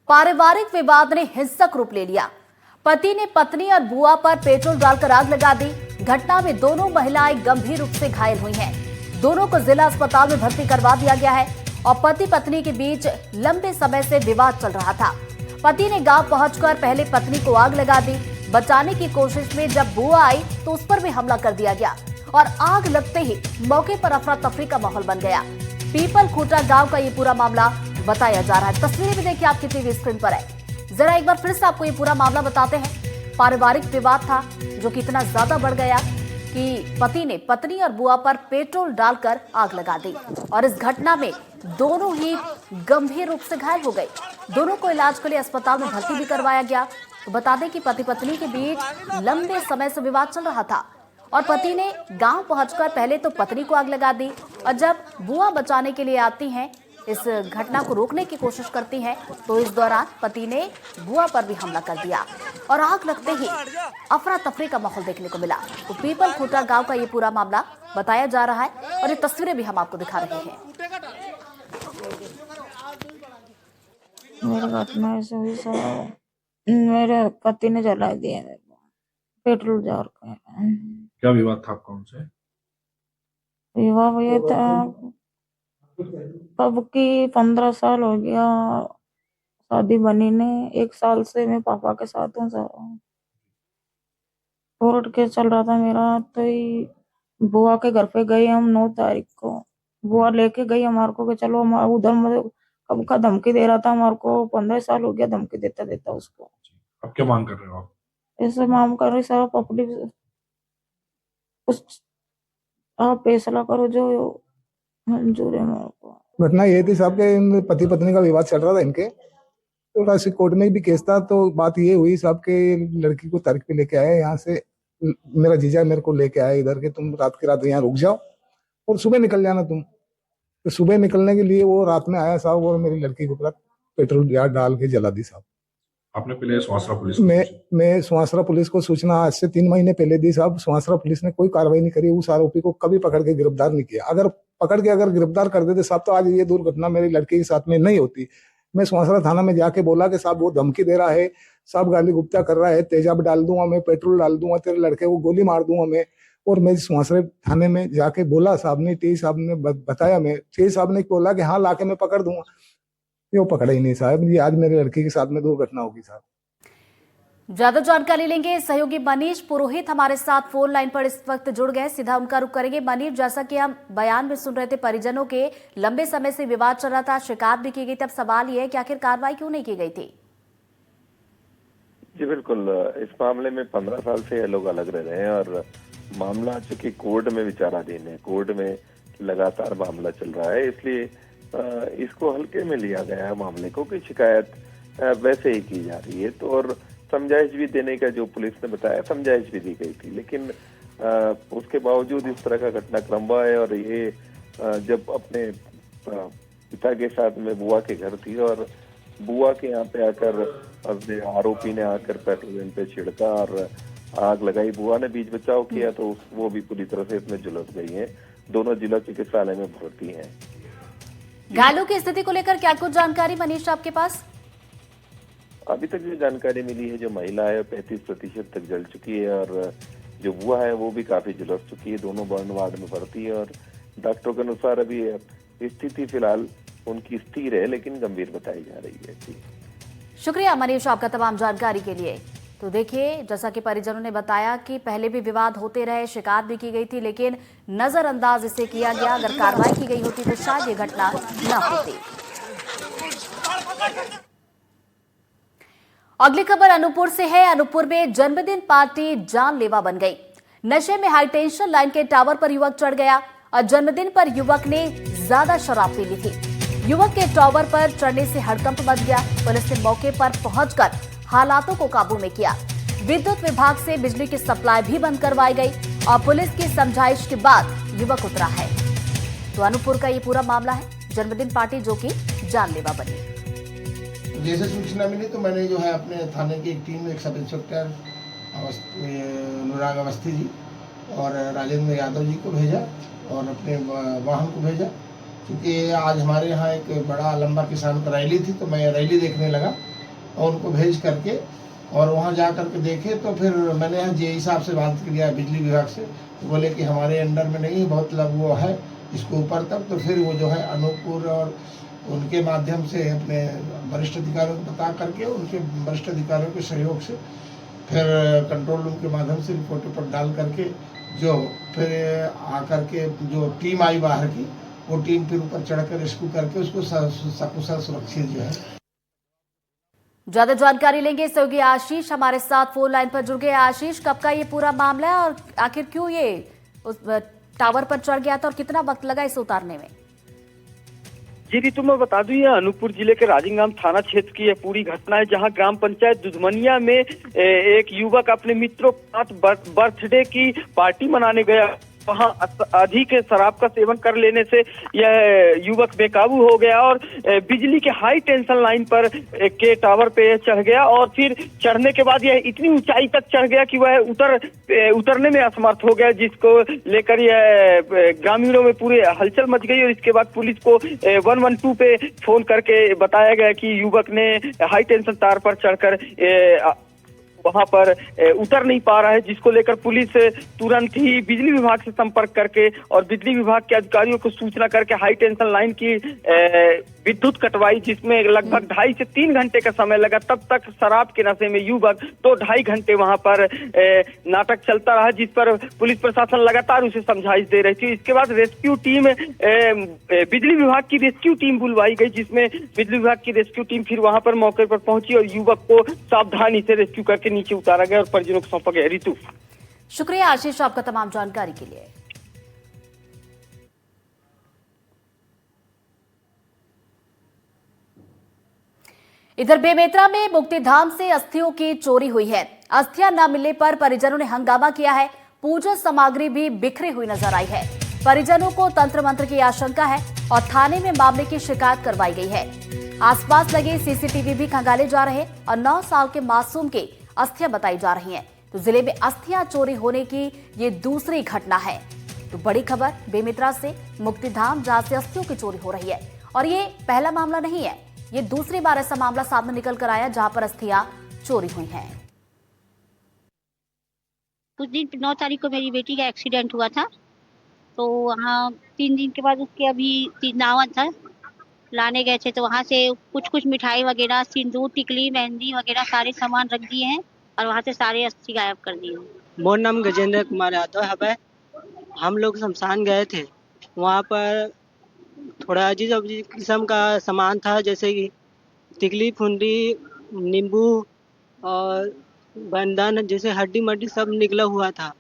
पारिवारिक विवाद ने हिंसक रूप ले लिया। पति ने पत्नी और बुआ पर पेट्रोल डालकर आग लगा दी। घटना में दोनों महिलाएं गंभीर रूप से घायल हुई हैं। दोनों को जिला अस्पताल में भर्ती करवा दिया गया है और पति पत्नी के बीच लंबे समय से विवाद चल रहा था। पति ने गांव पहुंचकर पहले पत्नी को आग लगा दी। बचाने की कोशिश में जब बुआ आई तो उस पर भी हमला कर दिया गया और आग लगते ही मौके पर अफरा तफरी का माहौल बन गया। पीपल खूटा गांव का ये पूरा मामला बताया जा रहा है। तस्वीरें भी देखिए आपकी टीवी स्क्रीन पर है। जरा एक बार फिर से आपको ये पूरा मामला बताते हैं। पारिवारिक विवाद था जो कि इतना ज्यादा बढ़ गया कि पति ने पत्नी और बुआ पर पेट्रोल डालकर आग लगा दी और इस घटना में दोनों ही गंभीर रूप से घायल हो गए। दोनों को इलाज के लिए अस्पताल में भर्ती भी करवाया गया। तो बता दें कि पति पत्नी के बीच लंबे समय से विवाद चल रहा था और पति ने गांव पहुंचकर पहले तो पत्नी को आग लगा दी और जब बुआ बचाने के लिए आती हैं, इस घटना को रोकने की कोशिश करती हैं, तो इस दौरान पति ने बुआ पर भी हमला कर दिया और आग लगते ही अफरा तफरी का माहौल देखने को मिला। तो पीपल खूटा गांव का ये पूरा मामला बताया जा रहा है और ये तस्वीरें भी हम आपको दिखा रहे हैं। मेरी घटना ऐसे हुई सर, मेरे पति ने जला दिया पेट्रोल जार का। क्या विवाद था आपका उनसे? विवाह ये था कब की 15 साल हो गया शादी बनी ने। 1 साल से मैं पापा के साथ हूँ सर। कोर्ट केस चल रहा था मेरा। तो ही बुआ के घर पे गए हम 9 तारीख को। बुआ लेके गई हमारे को कि चलो हम उधर, मतलब कब का धमकी दे रहा था हमारे को। 15 साल हो गया धमकी देता देता उसको। अब क्या मांग कर रहे हो आप? ऐसे मांग कर रही सर, पब्लिक कुछ आप फैसला करो जो मंजूर है मेरे को। घटना ये थी साहब के पति पत्नी का विवाद चल रहा था इनके, तो राष्ट्रीय कोर्ट में भी केस था। तो बात ये हुई साहब के लड़की को तर्क पे लेके आए यहाँ से। मेरा जीजा मेरे को लेके आया इधर के तुम रात की रात यहाँ रुक जाओ और सुबह निकल जाना तुम। तो सुबह निकलने के लिए वो रात में आया साहब और मेरी लड़की के ऊपर पेट्रोल डाल के जला दी साहब। आपने पहले सुवासरा पुलिस मैं सुवासरा पुलिस को सूचना आज से 3 महीने पहले दी साहब। सुवासरा पुलिस ने कोई कार्रवाई नहीं करी। उस आरोपी को कभी पकड़ के गिरफ्तार नहीं किया। अगर पकड़ के अगर गिरफ्तार कर देते साहब तो आज ये दुर्घटना मेरी लड़की के साथ में नहीं होती। मैं सुवासरा थाना में जाके बोला कि साहब वो धमकी दे रहा है, साहब गाली गुप्ता कर रहा है, तेजाब डाल दूंगा मैं, पेट्रोल डाल दूंगा, तेरे लड़के को गोली मार दूंगा मैं। और मैं सुवासरा थाने में जाके बोला साहब ने, टी साहब ने बताया, मैं टी साहब ने बोला कि हाँ लाके मैं पकड़ दूंगा। ये वो पकड़ा ही नहीं साहब। ये आज मेरी लड़की के साथ में दुर्घटना होगी साहब। ज्यादा जानकारी लेंगे सहयोगी मनीष पुरोहित हमारे साथ फोन लाइन पर इस वक्त जुड़ गए। सीधा उनका रुख करेंगे। मनीष, जैसा कि हम बयान में सुन रहे थे, परिजनों के लंबे समय से विवाद चल रहा था, शिकायत भी की गई। तब सवाल ये है कि आखिर कार्रवाई क्यों नहीं की गई थी? जी बिल्कुल, इस मामले में 15 साल से ये लोग अलग रह रहे हैं और मामला चूंकि कोर्ट में विचाराधीन है, कोर्ट में लगातार मामला चल रहा है, इसलिए इसको हल्के में लिया गया है मामले को कि शिकायत वैसे ही की जा रही है। तो और समझाइश भी देने का जो पुलिस ने बताया, समझाइश भी दी गई थी, लेकिन उसके बावजूद इस तरह का घटनाक्रम हुआ है। और ये जब अपने पिता के साथ में बुआ के घर थी और बुआ के यहाँ पे आकर आरोपी ने आकर पेट्रोल पे छिड़का और आग लगाई। बुआ ने बीच बचाव किया तो वो भी पूरी तरह से इसमें झुलस गई हैं। दोनों जिला चिकित्सालय में भर्ती हैं। घायलों की स्थिति को लेकर क्या कुछ जानकारी मनीष आपके पास? अभी तक जो जानकारी मिली है, जो महिला है 35% तक जल चुकी है और जो बुआ है वो भी काफी झुलस चुकी है। दोनों बर्न वार्ड में भर्ती है और डॉक्टरों के अनुसार अभी स्थिति फिलहाल उनकी स्थिर है लेकिन गंभीर बताई जा रही है। शुक्रिया मनीष आपका तमाम जानकारी के लिए। तो देखिए, जैसा कि परिजनों ने बताया कि पहले भी विवाद होते रहे, शिकायत भी की गई थी, लेकिन नजरअंदाज इसे किया गया। अगर कार्रवाई की गई होती तो शायद ये घटना न होती। अगली खबर अनूपपुर से है। अनूपपुर में जन्मदिन पार्टी जानलेवा बन गई। नशे में हाईटेंशन लाइन के टावर पर युवक चढ़ गया और जन्मदिन पर युवक ने ज्यादा शराब पी ली थी। युवक के टावर पर चढ़ने से हड़कंप मच गया। पुलिस ने मौके पर पहुंचकर हालातों को काबू में किया। विद्युत विभाग से बिजली की सप्लाई भी बंद करवाई गई और पुलिस की समझाइश के बाद युवक उतरा है। तो अनूपपुर का ये पूरा मामला है, जन्मदिन पार्टी जो कि जानलेवा बनी। जैसे सूचना मिली तो मैंने जो है अपने थाने की एक टीम, एक सब इंस्पेक्टर अनुराग अवस्थी जी और राजेंद्र यादव जी को भेजा और अपने वाहन को भेजा। क्योंकि आज हमारे यहाँ एक बड़ा लंबा किसान का रैली थी तो मैं रैली देखने लगा और उनको भेज करके और वहाँ जा करके देखे तो फिर मैंने यहाँ जेई साहब से बात किया बिजली विभाग से, तो बोले कि हमारे अंडर में नहीं, बहुत वो है इसको ऊपर तक। तो फिर वो जो है अनूपपुर और उनके माध्यम से अपने वरिष्ठ अधिकारियों को बता करके उनके वरिष्ठ अधिकारियों के सहयोग से फिर कंट्रोल रूम के माध्यम से रिपोर्ट डाल करके जो फिर आकर के जो टीम आई बाहर की, वो टीम फिर ऊपर चढ़कर रेस्क्यू करके उसको सकुशल सुरक्षित जो है। ज्यादा जानकारी लेंगे सहयोगी आशीष हमारे साथ फोन लाइन पर जुड़ गए। आशीष, कब का ये पूरा मामला है और आखिर क्यों ये उस टावर पर चढ़ गया था और कितना वक्त लगा इसे उतारने में? जी रितु, मैं बता दूं, यह अनूपपुर जिले के राजिंगाम थाना क्षेत्र की यह पूरी घटना है, जहां ग्राम पंचायत दुधमनिया में एक युवक अपने मित्रों के साथ बर्थडे की पार्टी मनाने गया। वहां अधिक शराब का सेवन कर लेने से यह युवक बेकाबू हो गया और बिजली के हाई टेंशन लाइन पर के टावर पे चढ़ गया और फिर चढ़ने के बाद यह इतनी ऊंचाई तक चढ़ गया कि वह उतरने में असमर्थ हो गया, जिसको लेकर यह ग्रामीणों में पूरी हलचल मच गई। और इसके बाद पुलिस को 112 पे फोन करके बताया गया कि युवक ने हाई टेंशन तार पर चढ़कर वहां पर उतर नहीं पा रहा है, जिसको लेकर पुलिस तुरंत ही बिजली विभाग से संपर्क करके और बिजली विभाग के अधिकारियों को सूचना करके हाई टेंशन लाइन की विद्युत कटवाई, जिसमें लगभग 2.5 से 3 घंटे का समय लगा। तब तक शराब के नशे में युवक 2-2.5 घंटे वहां पर नाटक चलता रहा, जिस पर पुलिस प्रशासन लगातार उसे समझाइश दे रही थी। इसके बाद रेस्क्यू टीम बिजली विभाग की रेस्क्यू टीम बुलवाई गई, जिसमें बिजली विभाग की रेस्क्यू टीम फिर वहां पर मौके पर पहुंची और युवक को सावधानी से रेस्क्यू करके नीचे उतारा गया और परिजनों को सौंपा गया। रितु, शुक्रिया आशीष आपका तमाम जानकारी के लिए। इधर बेमेतरा में मुक्तिधाम से अस्थियों की चोरी हुई है। अस्थियां न मिलने पर परिजनों ने हंगामा किया है। पूजा सामग्री भी बिखरी हुई नजर आई है। परिजनों को तंत्र मंत्र की आशंका है और थाने में मामले की शिकायत करवाई गई है। आसपास लगे सीसीटीवी भी खंगाले जा रहे और 9 साल के मासूम की अस्थियां बताई जा रही हैं। तो जिले में अस्थियां चोरी होने की ये दूसरी घटना है। तो बड़ी खबर बेमेतरा से मुक्तिधाम, जहां से अस्थियों की चोरी हो रही है और ये पहला मामला नहीं है, ये दूसरी बार ऐसा मामला सामने निकल कर आया जहां पर अस्थियां चोरी हुई हैं। कुछ दिन 9 तारीख को मेरी बेटी का एक्सीडेंट हुआ था, तो वहाँ 3 दिन के बाद उसके अभी नावन था, लाने गए थे, तो वहाँ से कुछ मिठाई वगैरह, सिंदूर, टिकली, मेहंदी वगैरह सारे सामान रख दिए हैं और वहाँ से सारे अस्थि गायब कर दिए हैं। मोर नाम गजेंद्र कुमार यादव है। हम लोग शमशान गए थे, वहाँ पर थोड़ा अजीब किस्म का सामान था, जैसे कि टिकली, फुंदी, नींबू और बंधन जैसे हड्डी मड्डी सब निकला हुआ था।